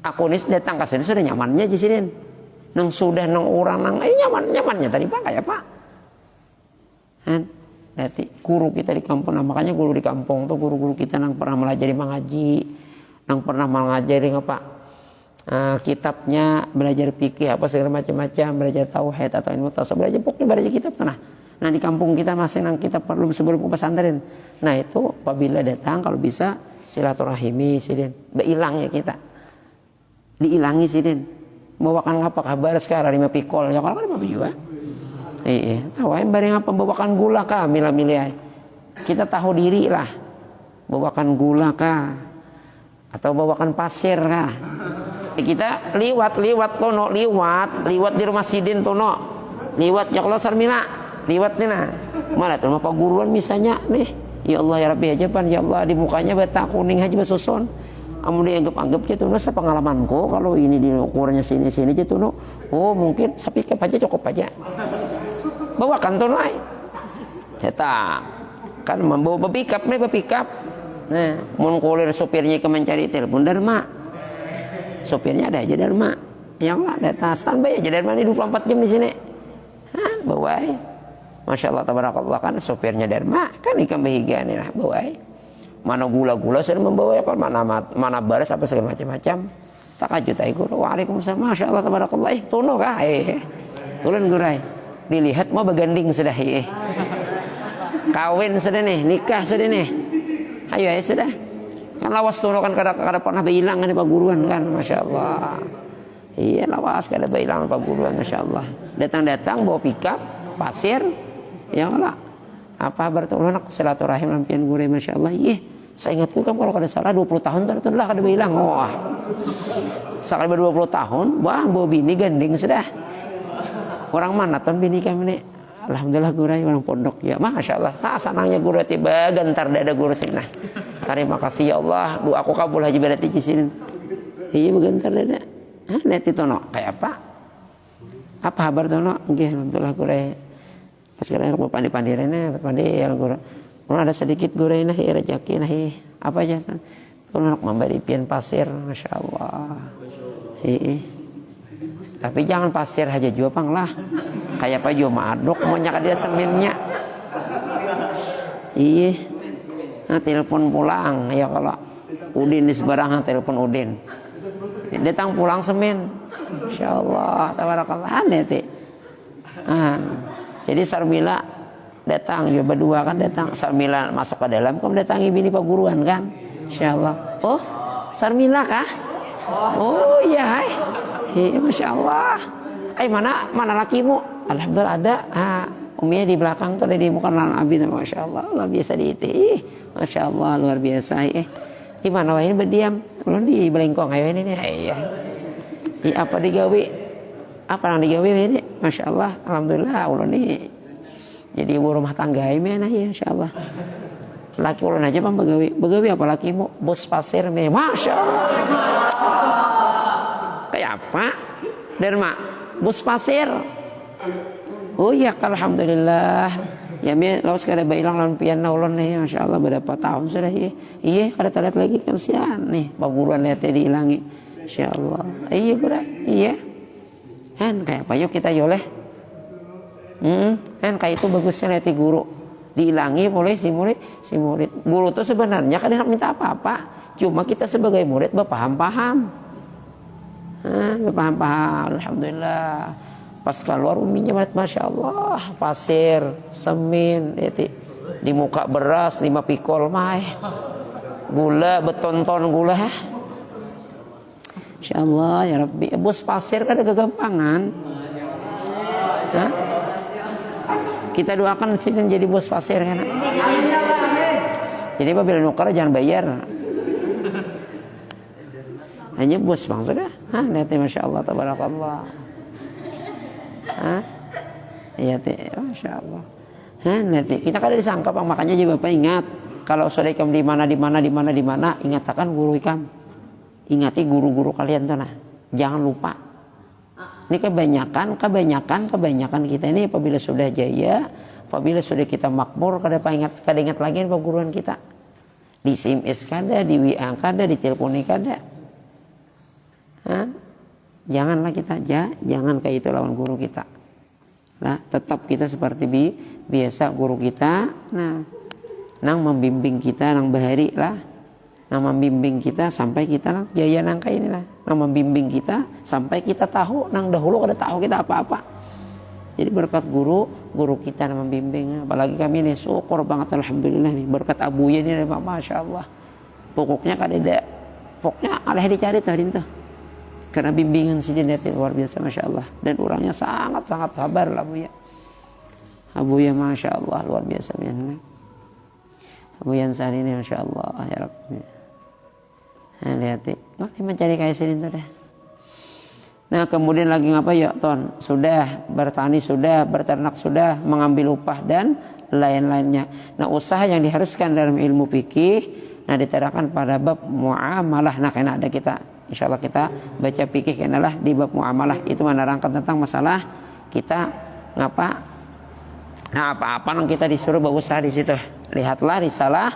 Aku ini datang ke sini sudah nyamannya di sini. Nang sudah nang orang nang nyamannya tadi pak kayak pak. Nanti guru kita di kampung, nah makanya guru di kampung tuh guru-guru kita nang pernah melajari mengaji, nang pernah mengajari kitabnya, belajar fikih apa segala macam-macam, belajar tauhid atau ilmu tasawuf, belajar kitab nah. Nah di kampung kita masih nang kita perlu sebelum ke pesantren. Nah itu apabila datang kalau bisa silaturahimi sidin, hilang ya kita, diilangi sidin. Bawakan apa kabar sekarang lima pikol ya kalau kan apa juga tahu bareng apa bawakan gula kah milih kita tahu diri lah bawakan gula kah atau bawakan pasir kah kita liwat tono liwat di rumah sidin tono liwat ya kalau sarmina liwat nih nah malah tuh apa guruan misalnya nih ya Allah ya Rabbi aja pan ya Allah di mukanya bata kuning aja basuson Amun dianggap-anggap gitu no sepengalamanku kalau ini di ukurannya sini gitu no. Oh mungkin sapikap aja cukup aja. Bawakan tuh naik. Eta kan membawa bepikap. Nah, mun kulir supirnya ke mencari telepon Dharma. Supirnya ada aja Dharma. Yang lah data standby aja Dharma ini 24 jam di sini. Hah, bawai. Masya Allah tabarakallah kan supirnya Dharma kan ikan behiga nih lah bawai. Mana gula-gula sudah membawa apa mana baris apa segala macam-macam. Tak ajut ai guru. Waalaikumsalam. Masya Allah tabarakallah. Tuno kah? Ulun gurai. Dilihat mau beganding sudah kawin sudah nih, nikah sudah nih. Ayo sudah. Kan lawas tuno kan kada pernah bilang kan Pak Guruan kan. Masya Allah. Iya lawas kada bilang Pak Guruan. Masya Allah. Datang bawa pickup, pasir. Ya Allah. Apa bertemu anak silaturahim lampian gure Masya Allah. Iya. Saya ingatku kan kalau kada salah 20 tahun terus lah kada bilang. Wah. Sekali 20 tahun, wah bawa bini gandeng sudah. Orang mana ton bini kami nih? Alhamdulillah gurai orang pondok ya. Masya Allah. Tak sanangnya guru tiba gentar dada guru sini. Terima kasih ya Allah. Doa aku kabul haji berarti di sini. Iya begentar dada. Hah, nanti tono kayak apa? Apa kabar tono? Nggih alhamdulillah gurai. Pas sekarang mau pandi-pandirene, pandi ya guru. Mun ada sedikit gurai nah rezeki nah apa aja? Tono nak memberi pian pasir, Masya Allah. Tapi jangan pasir aja juga pang lah. Kayak apa juga madok mau nyaka dia seminnya. Iya. Nah telepon pulang ya kalau Udin di sebarangan telepon Udin. Datang pulang semin. Insya Allah tabarakallah aneh ti. Jadi Sarmila datang ya berdua kan datang. Sarmila masuk ke dalam kamu datangi bini Pak Guruan kan. Insya Allah. Oh Sarmila kah? Oh iya. Iya, Masya Allah. Mana lakimu? Alhamdulillah ada. Umia di belakang tuh ada di muka lan abi. Masya Allah, luar biasa di itu. Masya Allah, luar biasa. Di mana wae berdiam? Ulun di Belengkong ayo ini nih. Iya. Di apa digawe? Apa yang digawe ini? Masya Allah, alhamdulillah ulun ini jadi ibu rumah tangga ini nah ya, Masya Allah. Laki ulun aja bang begawe apa lakimu? Bos pasir me. Masya Allah. Kayak apa? Dharma, bus pasir. Oh iya, alhamdulillah. Ya mi lawas kada bailang lawan pian naulon nih, Masya Allah berapa tahun sudah ya. Iya, kada lihat lagi kan sian nih, Pak Guruan lihat dihilangi. Masya Allah. Iya gura, iya. Kan kayak apa yuk kita yoleh. Kan kayak itu bagusnya lihat guru. Dihilangi mulai si murid. Guru tuh sebenarnya kan enak minta apa-apa. Cuma kita sebagai murid paham-paham. Paham, alhamdulillah. Pas keluar uminya Masya Allah, pasir, semin, di muka beras 5 pikol mai, gula beton-ton gula. Masya Allah ya Rabbi. Bos pasir kan ada kegampangan. Kita doakan sini jadi bos pasir kan. Jadi apabila nukar jangan bayar. Hanya bos bang sudah. Lihat Masya Allah tabarakallah. Iya Masya Allah. Lihat kita kan disangka bang, makanya juga bapak ingat kalau sudah ikam di mana ingatakan guru ikam. Ingati guru-guru kalian tuh nah. Jangan lupa. Ini kebanyakan kita ini apabila sudah jaya, apabila sudah kita makmur kada ingat lagi Pak Guruan kita. Di SMS kada, di WA kada, di teleponi kada. Janganlah kita jangan kayak itu lawan guru kita. Nah, tetap kita seperti biasa guru kita. Nah, nang membimbing kita nang bahari lah. Nang membimbing kita sampai kita nang jaya nang kayak ini lah. Nang membimbing kita sampai kita tahu nang dahulu kada tahu kita apa-apa. Jadi berkat guru kita nang membimbing. Apalagi kami ini syukur banget alhamdulillah nih berkat abuya ini Masya Allah. Pokoknya kada ada. Pokoknya alih dicari tadi tuh. Karena bimbingan si Dinda luar biasa Masya Allah. Dan orangnya sangat-sangat sabar lah Abuya Masya Allah luar biasa. Abuya Ansari ini Masya Allah ya Rabbi. Lihat ini mencari kayak sini sudah. Nah kemudian lagi ngapa ya Ton? Sudah bertani, sudah berternak, sudah mengambil upah dan lain-lainnya. Nah usaha yang diharuskan dalam ilmu fikih Nah diterangkan pada bab muamalah. Nah karena ada kita insyaallah kita baca fikih kenalah di bab muamalah itu menerangkan tentang masalah kita ngapa. Nah apa-apa yang kita disuruh berusaha di situ. Lihatlah risalah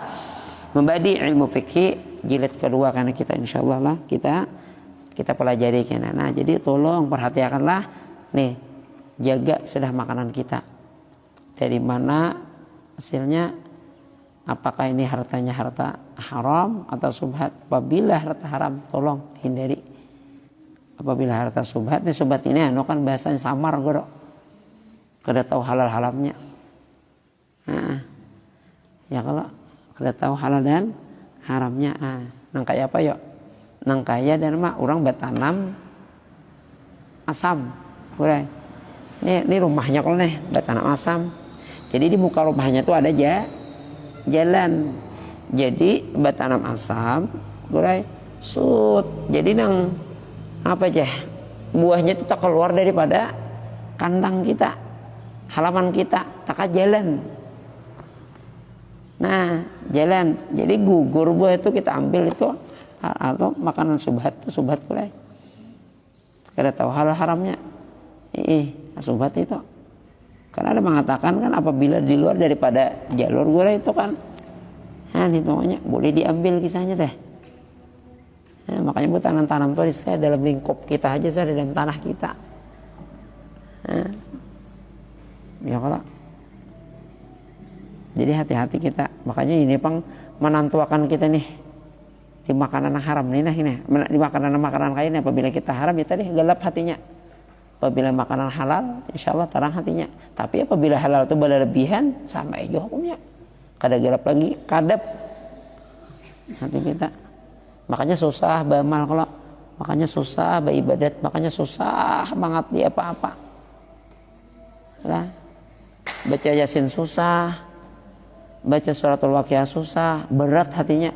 membadi ilmu fikih jilid kedua karena kita insyaallah lah kita pelajari kena. Nah jadi tolong perhatikanlah nih, jaga sudah makanan kita dari mana hasilnya, apakah ini hartanya harta haram atau subhat. Apabila harta haram tolong hindari. Apabila harta subhat, ini subhat ini kan bahasanya samar goro, kada tahu halal haramnya. Nah, ya kalau kada tahu halal dan haramnya, nang kaya apa yuk? Nang kaya dan mah orang bertanam asam, udah. Ini rumahnya kalau nih bertanam asam. Jadi di muka rumahnya tuh ada jalan. Jadi bertanam asam, udah sud. Jadi nang apa aja buahnya itu tak keluar daripada kandang kita, halaman kita, tak jalan. Nah jalan, jadi gugur buah itu kita ambil itu atau makanan subhat boleh. Kada tahu halal haramnya. Subhat itu. Karena ada mengatakan kan apabila di luar daripada jalur gula itu kan, nah itu boleh diambil kisahnya teh. Nah, makanya buat tanam tuh istilah dalam lingkup kita aja saja dalam tanah kita. Nah, ya kalau jadi hati-hati kita. Makanya ini pang menantuakan kita nih di makanan haram nih nah ini. Di makanan kain apabila kita haram ya tadi gelap hatinya. Apabila makanan halal insya Allah terang hatinya. Tapi apabila halal itu berlebihan sama aja hukumnya. Kada gelap lagi kadep hati kita. Makanya susah beramal kalau, makanya susah beribadat, makanya susah banget di apa-apa. Nah, baca Yasin susah, baca suratul Waqiah susah, berat hatinya.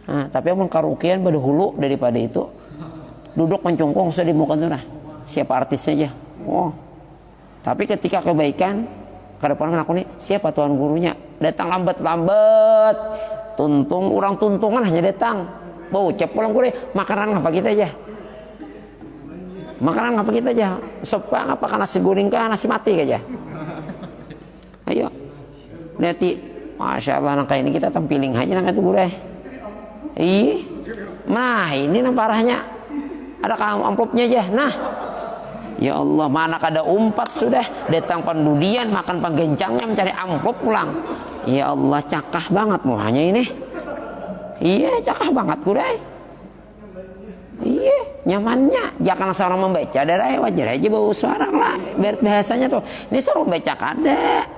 Nah, tapi amun karukian berdahulu daripada itu, duduk mencungkung sudah di muka tuh nah. Siapa artisnya aja. Oh. Tapi ketika kebaikan, kedepan aku nih siapa tuan gurunya? Datang lambat-lambat. Tuntung, orang tuntungan hanya datang. Bau ucap pulang gue, makanan apa kita aja? Makanan apa kita aja? Sop kah, apakah nasi goreng kah, nasi mati aja? Ayo. Nanti, masya Allah, nangka ini kita tampiling aja nangka itu gue. Nah ini nang parahnya. Ada amplopnya aja. Nah, ya Allah, mana kada umpat sudah. Datang pendudian, makan penggencangnya mencari amplop pulang. Ya Allah, cakah banget muhanya ini. Iya, cakah banget kuday. Iya, nyamannya. Jangan seorang membaca darai wajar aja bau seorang lah. Bahasanya tuh, ini seorang baca kada.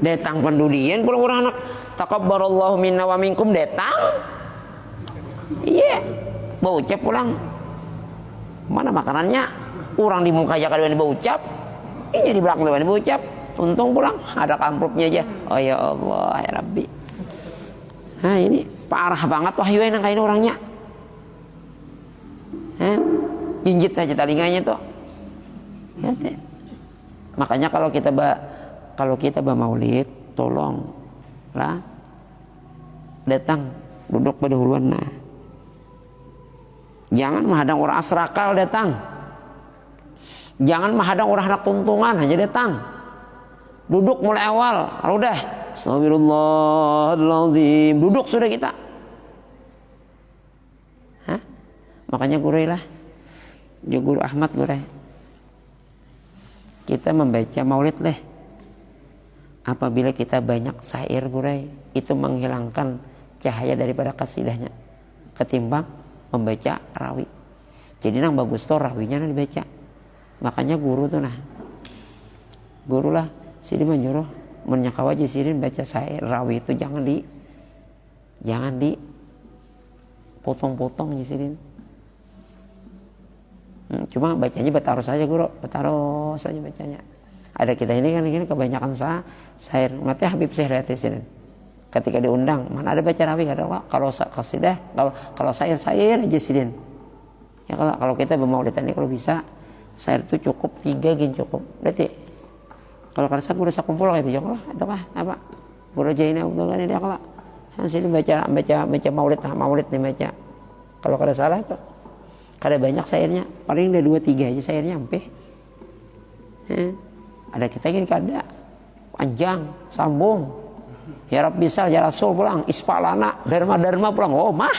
Datang pendudian pulang orang anak. Takabbarallahu minna wa minkum datang. Iya, bau ucap pulang. Mana makanannya? Orang di muka aja kada bau ucap. Ini di belakang kada bau ucap. Tuntung pulang, ada amplopnya aja. Oh ya Allah, ya Rabbi. Nah ini parah banget wahyu yang kain orangnya. Jinjit aja telinganya tuh. Ya, makanya kalau kita maulid, tolong lah datang duduk berdahuluan. Nah, jangan menghadang orang asrakal datang. Jangan menghadang orang anak tuntungan hanya datang. Duduk mulai awal, kalau udah Astagfirullahaladzim, duduk sudah kita. Makanya guru lah, Guru Ahmad guru. Kita membaca maulid leh. Apabila kita banyak syair guru, itu menghilangkan cahaya daripada kasidahnya ketimbang membaca rawi. Jadi nang bagus tuh rawinya nang dibaca. Makanya guru tuh nah, guru lah. Sidin menyuruh menyakawa aja sidin baca syair rawi itu jangan potong-potong aja sidin. Cuma bacanya betaros saja guru, betaros saja bacanya. Ada kita ini kan kebanyakan syair. Mati Habib Syekh sidin. Ketika diundang, mana ada baca rawi kada kalau kasidah, kalau syair aja sidin. Ya kalau kita bermaulidan ini kalau bisa syair itu cukup 3 gin cukup. Berarti kalau karena guru saya kumpul gitu ya Allah itu apa guru jaina Abdullah ini dia kalau Sini baca maulid nih baca. Kalau kada salah tuh, kada banyak syairnya, paling ada 2-3 aja syairnya sampai. Ada kita ini kada panjang, sambung. Ya Rabbi sal ya Rasul pulang, ispalana, dharma pulang. Oh mah,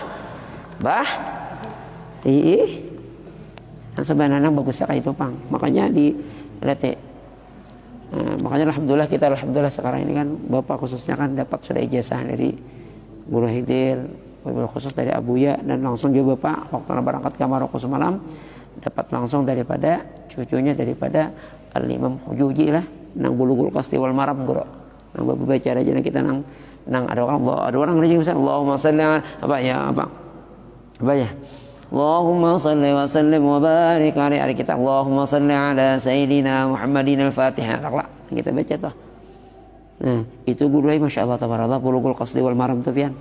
bah, sebenarnya bagusnya kayak itu pang. Makanya di makanya alhamdulillah sekarang ini kan bapak khususnya kan dapat sudah ijazah dari Guru Hidir, khusus dari Abuya, dan langsung juga bapak waktu berangkat ke Maroko semalam dapat langsung daripada cucunya daripada Al-Imam Hujuji lah nang Bulughul Qasdi wal Maram guru. Nang bapak baca aja kita nang ada orang aja bisa Allahumma shalli apa ya Allahumma shalli wa sallim wa barik alaihi kita Allahumma shalli ala sayyidina Muhammadin al-Fatihah kita baca tuh. Nah, itu guru Masya Allah tabarakallah Bulughul Qasdi wal Maram tuh pian.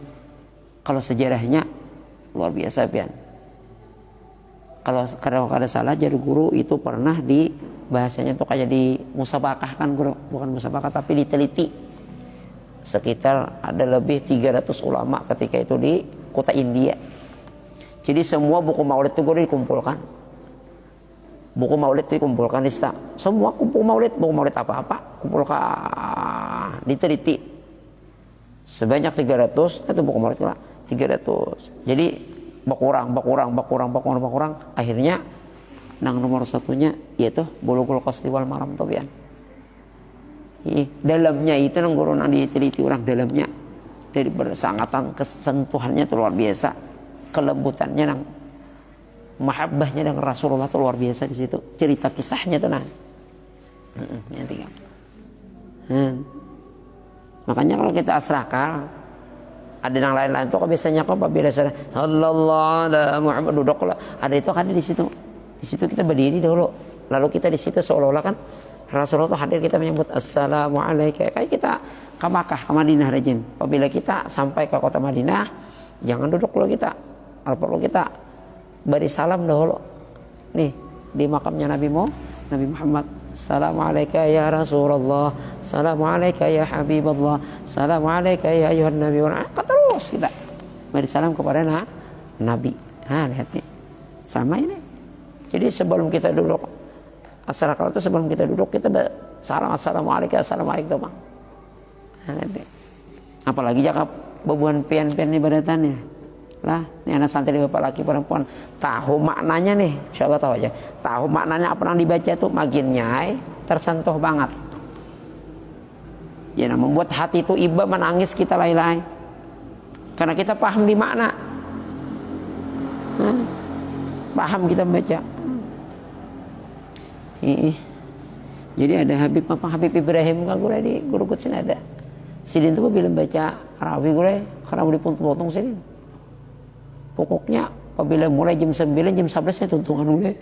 Kalau sejarahnya luar biasa pian. Kalau kada salah jadi guru itu pernah di bahasanya tuh kayak di musabakah kan guru, bukan musabakah tapi diteliti. Sekitar ada lebih 300 ulama ketika itu di kota India. Jadi semua buku maulid itu guru dikumpulkan. Buku maulid dikumpulkan di semua buku maulid apa-apa kumpulkan diteliti sebanyak 300 itu buku maulid lah 300. Jadi berkurang akhirnya nang nomor satunya yaitu Bulughul Qasdi wal Maram tuh pian. Dalamnya itu nang guru nang diteliti orang dalamnya dari bersangatan kesentuhannya itu luar biasa, kelembutannya nang mahabbahnya dengan Rasulullah itu luar biasa di situ. Cerita kisahnya tuh nah. Makanya kalau kita asrakal ada yang lain-lain tuh biasanya kok apabila sallallahu alaihi Muhammad duduk lah. Ada itu kan di situ. Di situ kita berdiri dulu. Lalu kita di situ seolah-olah kan Rasulullah hadir kita menyebut assalamualaikum. Kayak kita ke Makkah, ke Madinah rajin. Apabila kita sampai ke kota Madinah, jangan duduk dulu kita. Perlu kita beri salam dahulu nih di makamnya Nabi Muhammad. Assalamualaikum ya Rasulullah, assalamualaikum ya Habibullah, assalamualaikum ya ayuhan Nabi. Terus kita beri salam kepada Nabi. Lihat nih sama ini. Jadi sebelum kita duduk asrakal itu sebelum kita duduk kita salam assalamualaikum bang. Lihat nih. Apalagi jaka bebuan pian-pian ibadatannya. Lah, ini anak santri bapak laki perempuan tahu maknanya nih, insya Allah tahu aja. Tahu maknanya apa yang dibaca tuh makin nyai tersentuh banget. Ya, membuat hati itu iba menangis kita lay-lay. Karena kita paham di makna. Paham kita membaca. Jadi ada Habib Ibrahim kan gue di guru kutsin ada. Sidin tuh bila baca Arabi gue karena mau dipotong sidin. Pokoknya apabila mulai jam 9 jam 11 saya tuntungan mulai.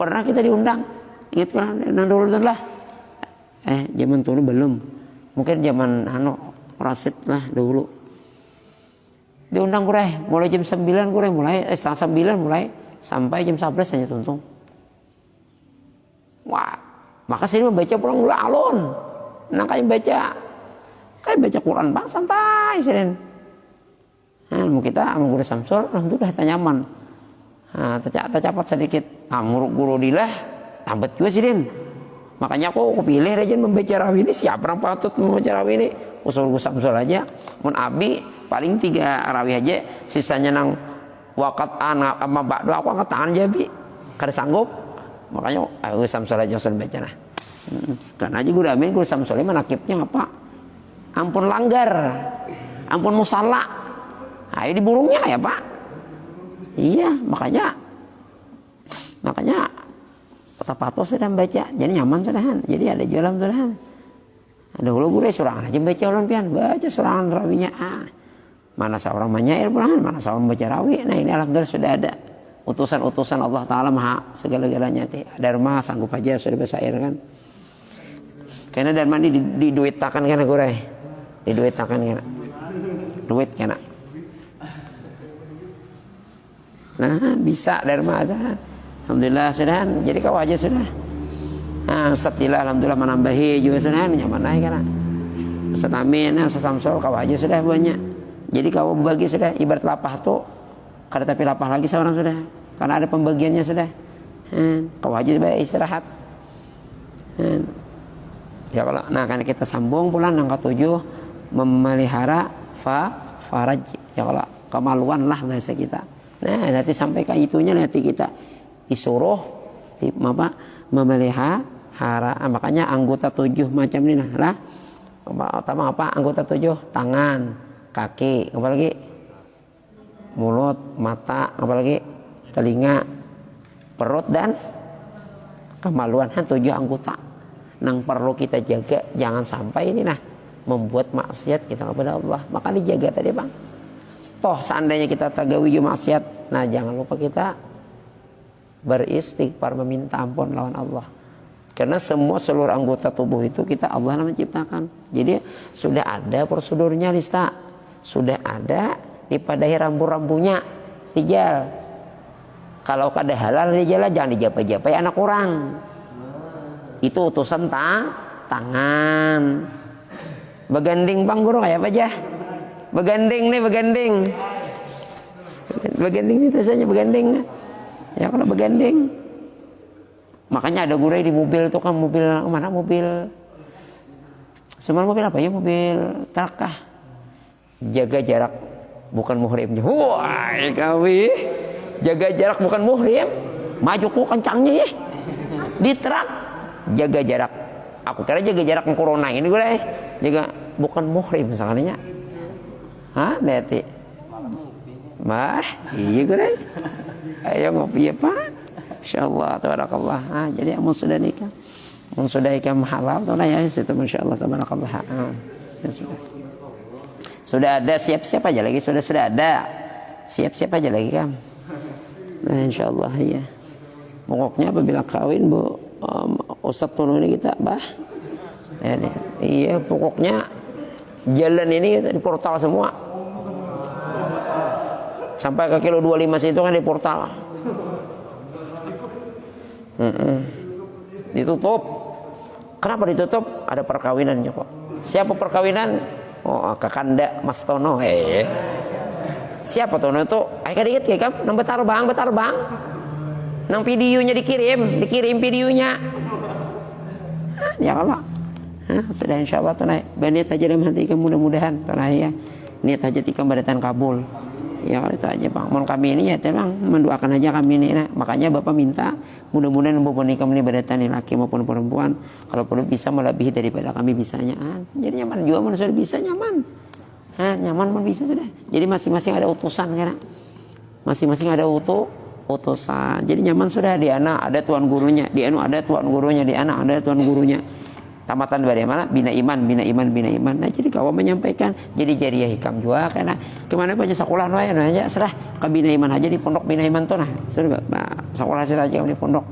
Pernah kita diundang. Ingat kan dulu lah. Zaman itu belum. Mungkin zaman Rasid lah dulu. Diundang gue mulai jam 9 gue mulai setengah 9 mulai sampai jam 11 hanya tuntung. Wah, maka sini membaca pulang mulai alon. Nah kayak baca Quran bang santai sini. Mau kita sama guru Samsul alhamdulillah nyaman. Tercapat sedikit. Guru dilah lambat juga sih Din. Makanya aku pilih rajin membaca rawi ini. Siapa yang patut membaca rawi ini? Usul guru Samsul aja. Mun abi paling 3 rawi aja. Sisanya nang wakat anak sama bakdo aku angkat tangan aja bi. Kada sanggup. Makanya guru Samsul aja usul baca nah. Karena aja guru Amin guru Samsul ini menakibnya apa? Ampun langgar, ampun musalla. Ayo di burungnya ya Pak. Iya, makanya kata patos sudah baca, jadi nyaman sudahan. Jadi ada jualan sudahan. Ada hulu gure surangan aja baca ulun pian, baca surangan rawinya. Mana seorang menyair pulangan, mana seorang baca rawi. Nah ini alhamdulillah sudah ada utusan-utusan Allah Taala maha segala-galanya. Dharma sanggup aja sudah bersair kan. Karena Dharma ini diduitakan kan gure, diduitakan kan, duit kan. Nah bisa Dharma aja. Alhamdulillah sudah. Jadi kau aja sudah. Nah Ustaz Dila alhamdulillah menambahi juga sudah nyaman naik kan. Ustaz Amin, Ustaz Samsul kau aja sudah banyak. Jadi kalau bagi sudah ibarat lapah tuh, kada tapi lapah lagi seorang sudah, karena ada pembagiannya sudah. Kau haji sebagai istirahat. Ya kalau, nah kan kita sambung pula angka 7, memelihara faraj. Ya kalau kemaluan lah bahasa kita. Nah nanti sampai ke itunya nanti kita disuruh memelihara. Makanya anggota 7 macam ini lah. Pertama apa? Anggota 7, tangan, kaki, apalagi mulut, mata, apalagi telinga, perut dan kemaluan. 7 anggota yang perlu kita jaga, jangan sampai ini membuat maksiat kita kepada Allah. Maka dijaga tadi bang. Toh seandainya kita tagawi maksiat, nah jangan lupa kita beristighfar, meminta ampun lawan Allah. Karena seluruh anggota tubuh itu kita Allah yang menciptakan. Jadi sudah ada prosedurnya Lista. Sudah ada dipadahi rambu-rambunya rijal. Kalau kada halal rijal jangan dijapai-japai anak orang. Itu utusan tangan. Beganding bang guru kayak apa aja? Beganding nih beganding. Beganding itu saja beganding. Ya kalau beganding. Makanya ada guru di mobil tuh kan, mobil mana mobil? Semua mobil apa ya? Mobil truk. Jaga jarak bukan muhrimnya. Wah, kawi. Jaga jarak bukan muhrim. Maju ku kencangnya ya. Di truk jaga jarak. Aku kira jaga jarak corona ini gue deh. Jaga bukan muhrim misalnya. Hah, berarti. Mah, iya gue deh. Ayo ngopi ya Pak. Insyaallah tabarakallah. Jadi amun sudah nikah, amun sudah ikam halal tuh ya situ masyaallah tabarakallah. Ya sudah. Sudah ada siap-siap aja lagi, sudah ada. Siap-siap aja lagi kan. Nah insyaallah ya. Pokoknya apabila kawin Bu Ustadz Tono ini kita ya, iya pokoknya jalan ini kita di portal semua. Sampai ke kilo 25 itu kan di portal. Ditutup. Kenapa ditutup? Ada perkawinannya kok. Siapa perkawinan? Oh, Kakanda Mas Tono. Siapa Tono itu? Ayo dikit ya kan? Nang betarbang. Nang videonya dikirim videonya. Ya Allah. Sudah insyaallah Tono. Niat aja dalam hati kamu mudah-mudahan Tono ya. Niat aja tika badatan kabul. Ya itu aja bang. Mohon kami ini ya bang, mendoakan aja kami ini. Makanya bapak minta mudah-mudahan bapak nikah ini badatan laki maupun perempuan, kalau perlu bisa melebihi daripada kami bisanya. Jadi nyaman juga sudah bisa nyaman. Nyaman pun bisa sudah. Jadi masing-masing ada utusan kan? Masing-masing ada utusan. Jadi nyaman sudah di anak ada tuan gurunya, di anu ada tuan gurunya, di anak ada tuan gurunya. Tamatan bagaimana? Bina iman. Nah jadi kawan menyampaikan, jadi jariah hikam juga karena kemana banyak sekolah noya aja serah ke bina iman aja di pondok bina iman tuh sudah sekolah saja di pondok.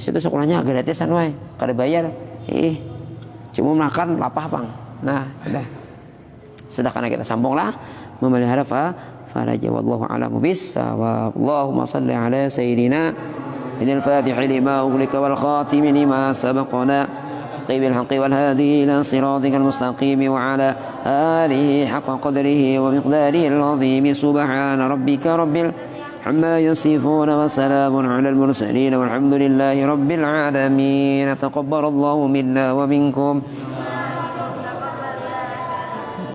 Situ sekolahnya gratisan noy, kada bayar. Cuma makan lapah bang. Nah sudah karena kita sambunglah memelihara faraja wallahu a'lamu bissawab. Allahumma shalli ala sayyidina al-fatih lima ughliqa wal khatim lima sabaqana بالحق والهادي إلى صراطك المستقيم وعلى آله حق قدره ومقداره العظيم سبحان ربك عما يصفون وسلام على المرسلين والحمد لله رب العالمين تقبل الله منا ومنكم